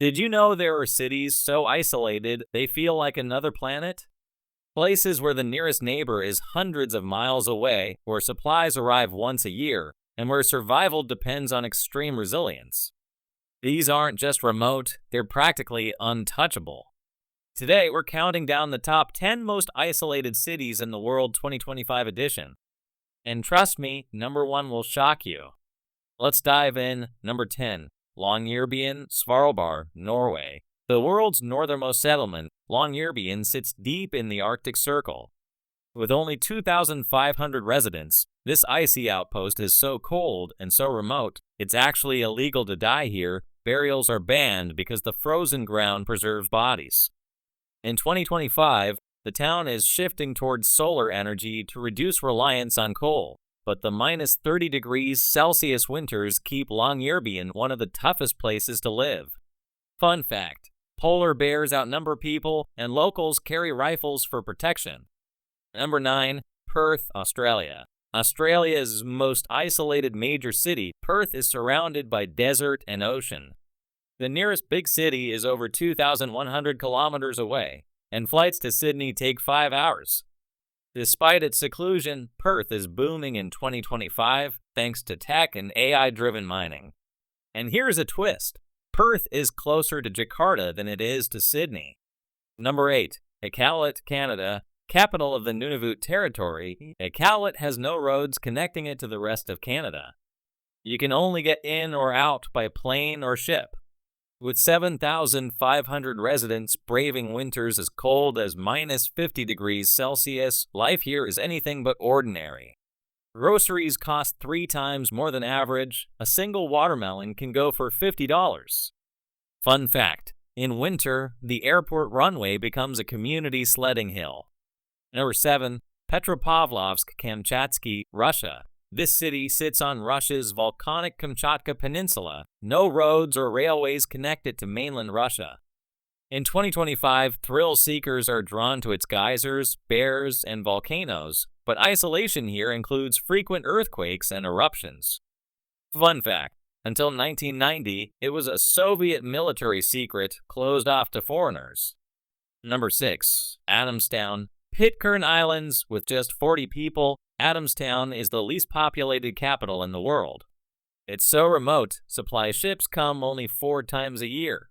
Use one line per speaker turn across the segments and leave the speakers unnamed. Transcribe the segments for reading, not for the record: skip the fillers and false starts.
Did you know there are cities so isolated they feel like another planet? Places where the nearest neighbor is hundreds of miles away, where supplies arrive once a year, and where survival depends on extreme resilience. These aren't just remote, they're practically untouchable. Today, we're counting down the top 10 most isolated cities in the world 2025 edition. And trust me, number 1 will shock you. Let's dive in. Number 10, Longyearbyen, Svalbard, Norway. The world's northernmost settlement, Longyearbyen sits deep in the Arctic Circle. With only 2,500 residents, this icy outpost is so cold and so remote, it's actually illegal to die here. Burials are banned because the frozen ground preserves bodies. In 2025, the town is shifting towards solar energy to reduce reliance on coal, but the minus 30 degrees Celsius winters keep Longyearbyen one of the toughest places to live. Fun fact: polar bears outnumber people, and locals carry rifles for protection. Number 9, Perth, Australia. Australia's most isolated major city, Perth is surrounded by desert and ocean. The nearest big city is over 2,100 kilometers away, and flights to Sydney take 5 hours. Despite its seclusion, Perth is booming in 2025 thanks to tech and AI-driven mining. And here's a twist: Perth is closer to Jakarta than it is to Sydney. Number 8, Iqaluit, Canada. Capital of the Nunavut Territory, Iqaluit has no roads connecting it to the rest of Canada. You can only get in or out by plane or ship. With 7,500 residents braving winters as cold as minus 50 degrees Celsius, life here is anything but ordinary. Groceries cost 3 times more than average. A single watermelon can go for $50. Fun fact: in winter, the airport runway becomes a community sledding hill. Number 7, Petropavlovsk-Kamchatsky, Russia. This city sits on Russia's volcanic Kamchatka Peninsula. No roads or railways connect it to mainland Russia. In 2025, thrill seekers are drawn to its geysers, bears, and volcanoes, but isolation here includes frequent earthquakes and eruptions. Fun fact: until 1990, it was a Soviet military secret closed off to foreigners. Number 6, Adamstown, Pitcairn Islands. With just 40 people, Adamstown is the least populated capital in the world. It's so remote, supply ships come only 4 times a year.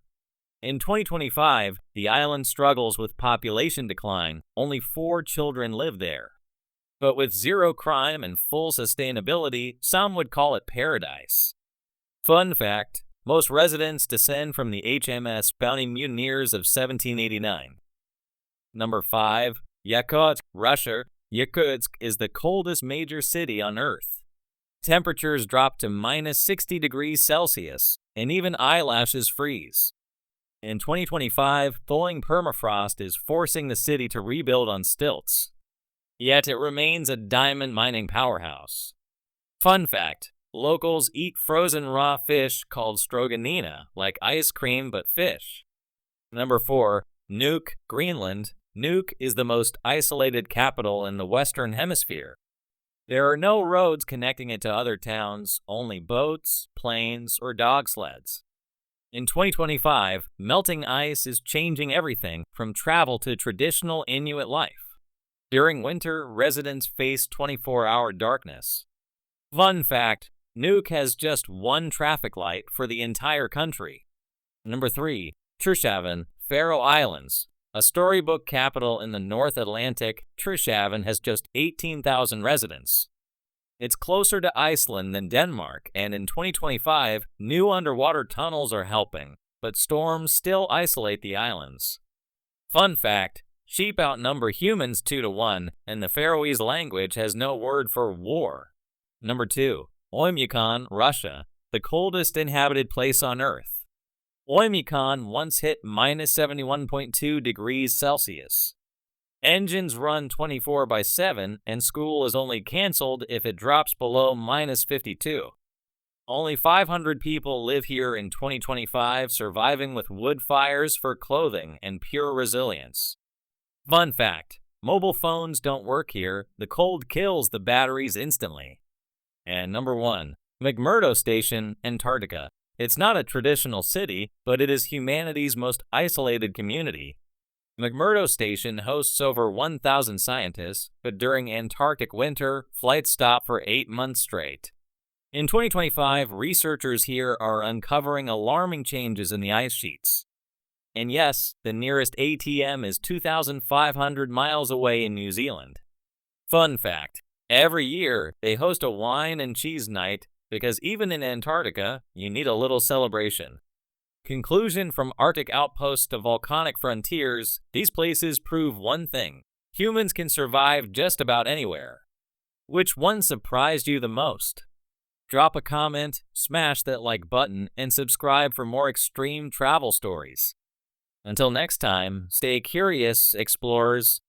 In 2025, the island struggles with population decline. Only 4 children live there. But with zero crime and full sustainability, some would call it paradise. Fun fact: most residents descend from the HMS Bounty mutineers of 1789. Number 5, Yakutsk, Russia. Yakutsk is the coldest major city on Earth. Temperatures drop to minus 60 degrees Celsius, and even eyelashes freeze. In 2025, thawing permafrost is forcing the city to rebuild on stilts. Yet it remains a diamond mining powerhouse. Fun fact: locals eat frozen raw fish called stroganina, like ice cream but fish. Number 4, Nuuk, Greenland. Nuuk is the most isolated capital in the Western Hemisphere. There are no roads connecting it to other towns, only boats, planes, or dog sleds. In 2025, melting ice is changing everything from travel to traditional Inuit life. During winter, residents face 24-hour darkness. Fun fact: Nuuk has just 1 traffic light for the entire country. Number 3, Tórshavn, Faroe Islands. A storybook capital in the North Atlantic, Tórshavn has just 18,000 residents. It's closer to Iceland than Denmark, and in 2025, new underwater tunnels are helping, but storms still isolate the islands. Fun fact: sheep outnumber humans 2 to 1, and the Faroese language has no word for war. Number 2, Oymyakon, Russia, the coldest inhabited place on Earth. Oymyakon once hit minus 71.2 degrees Celsius. Engines run 24/7, and school is only canceled if it drops below minus 52. Only 500 people live here in 2025, surviving with wood fires for clothing and pure resilience. Fun fact: mobile phones don't work here. The cold kills the batteries instantly. And number 1, McMurdo Station, Antarctica. It's not a traditional city, but it is humanity's most isolated community. McMurdo Station hosts over 1,000 scientists, but during Antarctic winter, flights stop for 8 months straight. In 2025, researchers here are uncovering alarming changes in the ice sheets. And yes, the nearest ATM is 2,500 miles away in New Zealand. Fun fact, every year they host a wine and cheese night because even in Antarctica, you need a little celebration. Conclusion: from Arctic outposts to volcanic frontiers, these places prove one thing: humans can survive just about anywhere. Which one surprised you the most? Drop a comment, smash that like button, and subscribe for more extreme travel stories. Until next time, stay curious, explorers.